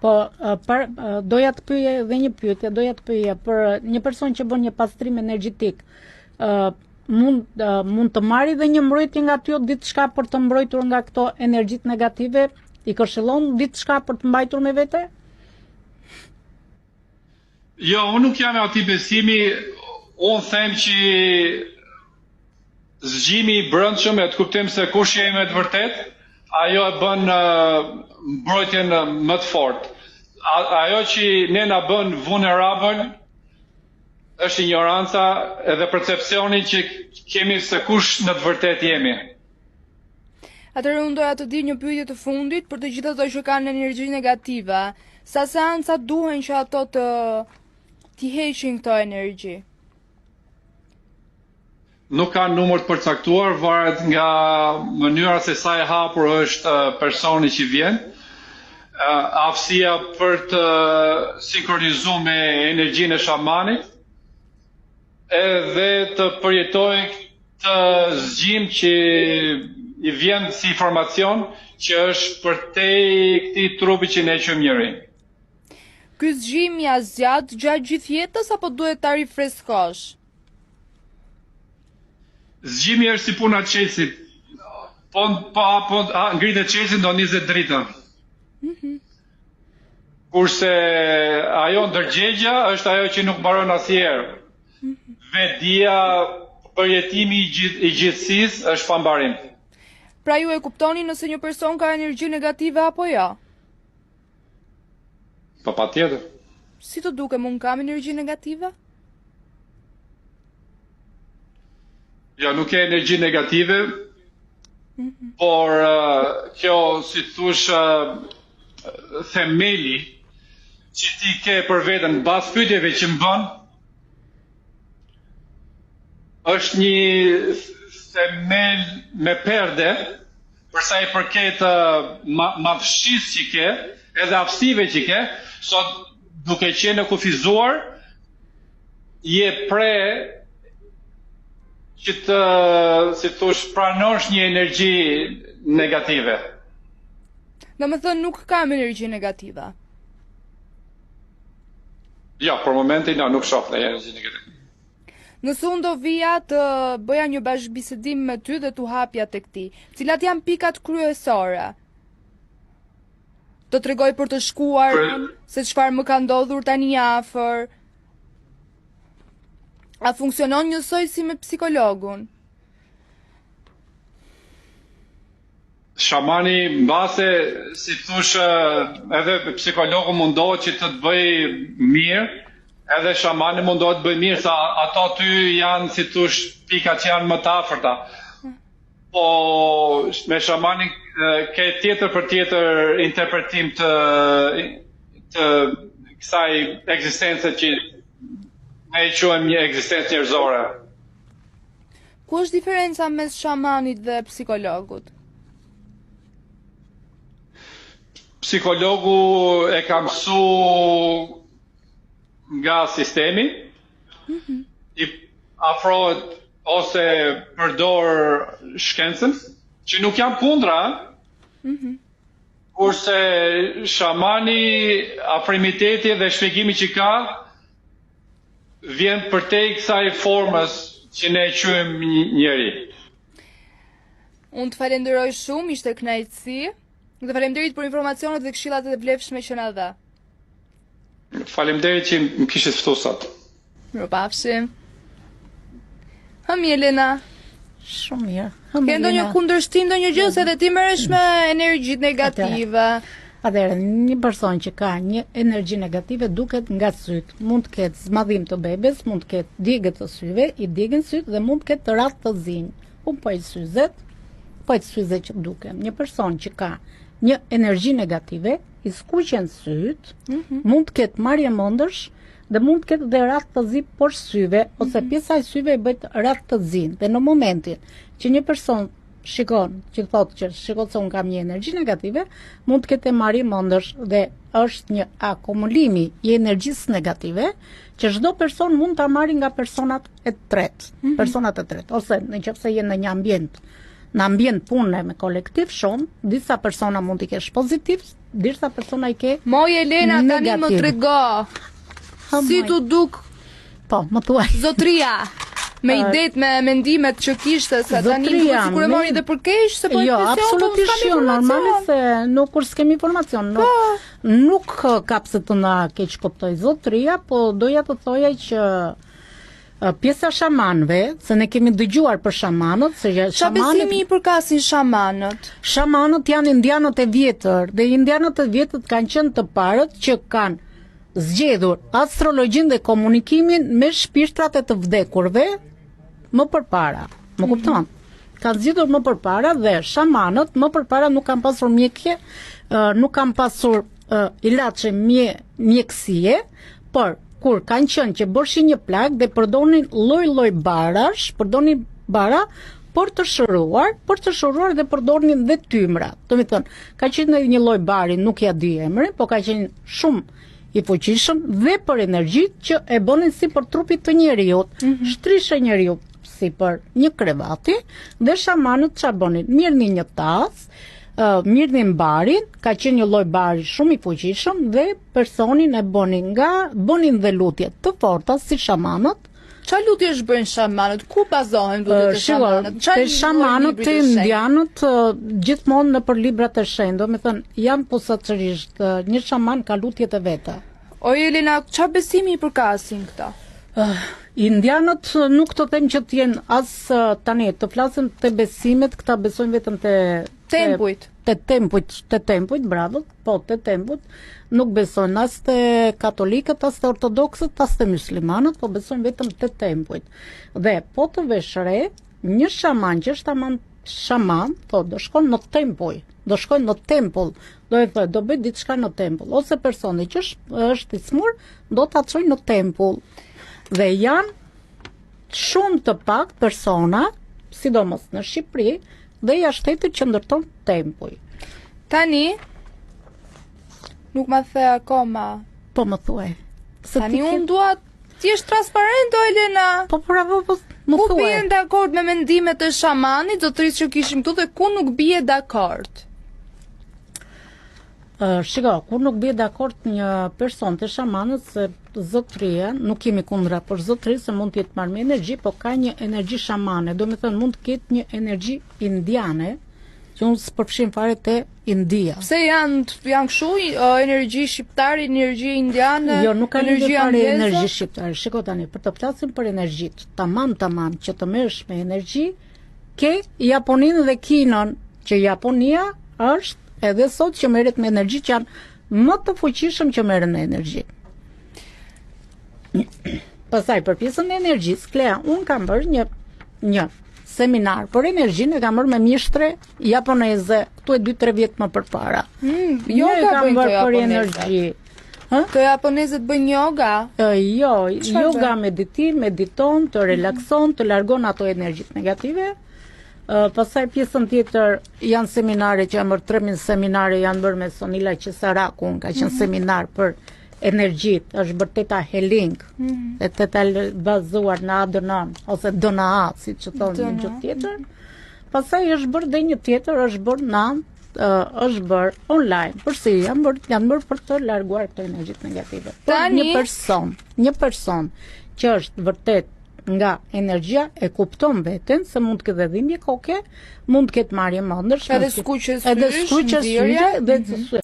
doja të pyje dhe një pyetje, doja të pyje për një person që bën një pastrim energjetik, mund të marrë dhe një mbrojtje nga ty diçka për të mbrojtur nga këto energjitë negative, i këshillon diçka për të mbajtur me vete? Jo, unë nuk jam ati besimi, unë them që zgjimi i brendshëm e të kuptojmë se kush jemi me të vërtet, ajo e bën mbrojtjen më të fortë. Ajo që ne na bën vulnerable është ignoranca edhe percepcioni që kemi se kush në të vërtet jemi. Atëherë unë doja të di një pyetje të fundit për të gjithë ato që kanë energji negative. Sa seanca duhen që ato t'i heqin këto energji? Nuk ka numër të përcaktuar, varet nga mënyra se sa e hapur është personi që vjen. Aftësia për të sinkronizuar me energjinë e shamanit edhe të përjetoj të zgjim që i vjen si informacion që është për te këtij trupi që ne quajmë njeri. Ky zgjim ja zgjat gjatë gjithë jetës apo duhet ta rifreskosh? Zgjimi është si puna e qelsit. Po ngritet qelsi do nizet drita. Kurse ajo ndërgjegja është ajo që nuk mbaron asnjëherë. Vetdia, përjetimi i gjithësisë është pambarim. Pra ju e kuptoni nëse një person ka energji negative apo jo? Po patjetër. Si të duke, mund kam energji negative? Jo, nuk ke energji negative, por kjo, si thush, themeli që ti ke për veten mbas pyetjeve që më bën, është një themel me perde, përsa i përket madhështisë që ke, edhe aftësive që ke, sot duke qenë kufizuar, je pre që të, si thush, pranosh një energji negative. Do me thënë nuk kam energji negative. Jo, për momentin nuk shoh në energji negative. Nëse unë do vija të bëja një bashkëbisedim me ty dhe t'u hapja tek ti, cilat janë pikat kryesore? Do t'rregoj për të shkuar se çfarë më ka ndodhur tani afër. A funksionon njësoj si me psikologun? Shamani mbase, si thush, edhe psikologu mundohet që të të bëj mirë, edhe shamani mundohet të bëj mirë, sa ato ty janë, si thush, pika që janë më të afërta. Po me shamanin ke tjetër për tjetër interpretim të kësaj ekzistence që ne e quajmë një ekzistencë njerëzore. Ku është diferenca mes shamanit dhe psikologut? Psikologu e ka mësu nga sistemi, i afrohet ose përdor shkencën, që nuk jam kundra, kurse shamani, afrimiteti dhe shpjegimi që ka, vjen përtej kësaj formës që ne quajmë njeri. Unë të falenderoj shumë, ishte kënaqësi. Dhe faleminderit për informacionet dhe këshillat e vlefshme që na dha. Faleminderit që më kishit ftuar sot. Mirupafshim. Elena. Shumë mirë. Ke ndonjë kundërshtim, ndonjë gjë se edhe ti merresh me energji negative? Atëherë, një person që ka një energji negative duket nga syt. Mund të ketë zmadhim të bebes, mund të ketë digë të syve, i digën syt dhe mund të ketë radhë të zinj. Unë po i syzet, që dukem. Një person që ka një energji negative, i skuqen syt, mund të ketë marrje mendësh dhe mund të ketë dhe radhë të zi poshtë syve, ose pjesa e syve i bëjt radhë të zinj. Dhe në momentin që një person shikon, që thotë që shikon se unë kam një energji negative, mund të ketë marrje mendësh dhe është një akumulimi i energjisë negative që çdo person mund ta marrë nga personat e tretë, ose nëse jenë në një ambient në ambient pune me kolektiv shumë, disa persona mund t'i kesh pozitiv, disa persona i ke Moj Elena tani më negativ. trego. Si moj. tu duk Po, më thuaj. zotria? Me idet, me mendimet që kishte, sa tani Zotria, duhet sikur e mori dhe për keq, se po Jo, impresion, po absolutisht s'kam jo, normale informacion. se nuk kur s'kem informacion, nuk ka pse të na keq kuptoj zotria, po doja të thoja që pjesa shamanëve, se ne kemi dëgjuar për shamanët, se Qa besimi i përkasin shamanët? shamanët janë indianët e vjetër, dhe indianët e vjetër kanë qenë të parët që kanë zgjedhur astrologjinë dhe komunikimin me shpirtrat e të vdekurve më përpara. Më kupton? Kanë zgjedhur më përpara dhe shamanët më përpara nuk kanë pasur mjekje, nuk kanë pasur ilaçe mjekësie, por kur kanë qenë që bëshin një plagë dhe përdonin lloj barash, përdonin bara për të shëruar dhe përdonin dhe tymra. Do të thonë, ka qenë edhe një lloj bari, nuk ja di emrin, po ka qenë shumë i fuqishëm dhe për energjitë që e bënin si për trupit të njeriut. Shtrishë njeriu si për një krevati dhe shamanët ç'a bënin? Mirënin një tas, mirënin barin, ka qenë një lloj bari shumë i fuqishëm dhe personin e bënin dhe lutje të forta si shamanët. Qa lutjesh bëjnë shamanët? Ku bazohen lutjet e shamanët? Te shamanët të indianët gjithmonë në për librat e shenjtë, do me thënë, janë posaçërisht, një shaman ka lutjet e veta. O Elena, qa besimi i përkasin këta? Indianët nuk të them që t'jenë as tani, të flasim të besimet, këta besojnë vetëm Tempujt. Te tempujt, bravo, po te tempujt, nuk besojnë as te katolikët, as te ortodoksët, as te muslimanët, po besojnë vetëm te tempujt. Dhe po të vesh re, një shaman që është shaman, po do shkon në tempuj, do shkojnë në tempull, do e thë, do bëj diçka në tempull, ose personi që është i smur, do të atëshoj në tempull. Dhe janë shumë të pak persona, sidomos në Shqipëri, dhe jashtë shtetit që ndërton tempuj. Tani, nuk ma the akoma. Po më thuaj. Tani unë dua t'jesh transparent, o Elena. Po bravo, po më Ku thuaj. bie dakord me mendimet e shamanit, zotërisë që kishim këtu, dhe ku nuk bie dakord? Shiko, kur nuk bie dakord një person të shamanët, se zotëria, nuk kemi kundra për zotëri, se mund t'jetë marrë me energji, po ka një energji shamane, do me thënë mund t'ketë një energji indiane, që unë s'përfshim fare te India. Pse janë kështu, energji shqiptare, energji indiane, Jo, nuk ka lidhje energji fare angleze? energji shqiptare. Shiko tani, për të flasim për energjit, tamam që të merresh me energji, ke Japoninë dhe Kinën, që Japonia është edhe sot që merret me energji, që janë më të fuqishëm që merren me energji. Pastaj për pjesën e energjisë, Klea, unë kam bërë një seminar për energjinë, e kam bërë me mjeshtre japoneze, këtu e 2-3 vjet më përpara. Yoga kam bëjnë bërë të për japonezët. energji. Të japonezët bëjnë yoga? Jo, Çfarë yoga bën? mediton, të relakson, të largon ato energjit negative. Pastaj pjesën tjetër janë seminare që janë bërë 3000 seminare janë bërë me Sonila Qesarakun, ka qenë seminar për energjit, është bërë Teta Healing, e teta bazuar në ADN ose DNA, siç thonë një gjë tjetër. Pastaj është bërë dhe një tjetër, është bërë bërë online, përsi janë bërë për të larguar këto energjit negative. Tani Një person që është vërtet nga energjia e kupton veten se mund të ketë dhimbje koke, mund të ketë marrje mendësh, Edhe skuqje sysh, nxirje, dhe